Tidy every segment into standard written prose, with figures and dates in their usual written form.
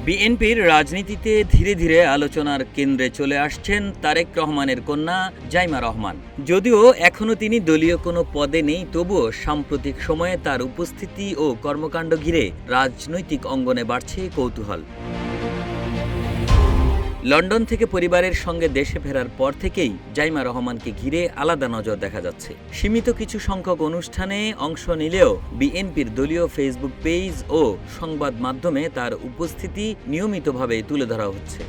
বিএনপির রাজনীতিতে ধীরে ধীরে আলোচনার কেন্দ্রে চলে আসছেন তারেক রহমানের কন্যা জাইমা রহমান। যদিও এখনও তিনি দলীয় কোনো পদে নেই, তবুও সাম্প্রতিক সময়ে তার উপস্থিতি ও কর্মকাণ্ড ঘিরে রাজনৈতিক অঙ্গনে বাড়ছে কৌতূহল। লন্ডন থেকে পরিবারের সঙ্গে দেশে ফেরার পর থেকেই জাইমা রহমানকে ঘিরে আলাদা নজর দেখা যাচ্ছে। সীমিত কিছু সংখ্যক অনুষ্ঠানে অংশ নিলেও বিএনপির দলীয় ফেসবুক পেজ ও সংবাদ মাধ্যমে তার উপস্থিতি নিয়মিতভাবে তুলে ধরা হচ্ছে।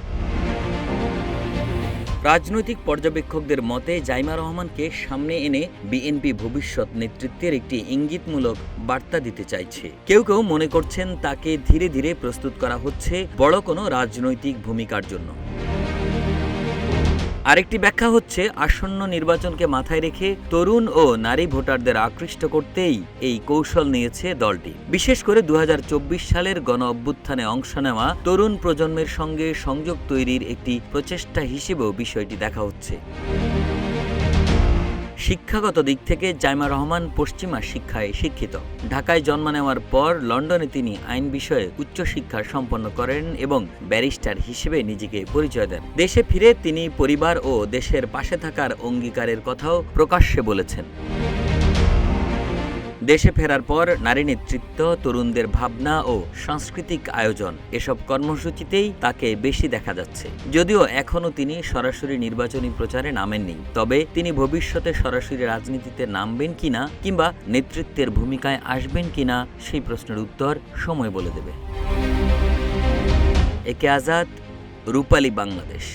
রাজনৈতিক পর্যবেক্ষকদের মতে জাইমা রহমানকে সামনে এনে বিএনপি ভবিষ্যৎ নেতৃত্বের একটি ইঙ্গিতমূলক বার্তা দিতে চাইছে। কেউ কেউ মনে করছেন তাকে ধীরে ধীরে প্রস্তুত করা হচ্ছে বড় কোনো রাজনৈতিক ভূমিকার জন্য। আরেকটি ব্যাখ্যা হচ্ছে আসন্ন নির্বাচনকে মাথায় রেখে তরুণ ও নারী ভোটারদের আকৃষ্ট করতেই এই কৌশল নিয়েছে দলটি। বিশেষ করে ২০২৪ সালের গণ অভ্যুত্থানে অংশ নেওয়া তরুণ প্রজন্মের সঙ্গে সংযোগ তৈরির একটি প্রচেষ্টা হিসেবেও বিষয়টি দেখা হচ্ছে। শিক্ষাগত দিক থেকে জাইমা রহমান পশ্চিমা শিক্ষায় শিক্ষিত। ঢাকায় জন্ম নেওয়ার পর লন্ডনে তিনি আইন বিষয়ে উচ্চশিক্ষা সম্পন্ন করেন এবং ব্যারিস্টার হিসেবে নিজেকে পরিচয় দেন। দেশে ফিরে তিনি পরিবার ও দেশের পাশে থাকার অঙ্গীকারের কথাও প্রকাশ্যে বলেছেন। দেশে ফেরার পর নারী নেতৃত্ব, তরুণদের ভাবনা ও সাংস্কৃতিক আয়োজন এসব কর্মসূচিতেই তাকে বেশি দেখা যাচ্ছে। যদিও এখনও তিনি সরাসরি নির্বাচনী প্রচারে নামেননি, তবে তিনি ভবিষ্যতে সরাসরি রাজনীতিতে নামবেন কিনা কিংবা নেতৃত্বের ভূমিকায় আসবেন কিনা সেই প্রশ্নের উত্তর সময় বলে দেবে। একে আজাদ, রূপালী বাংলাদেশ।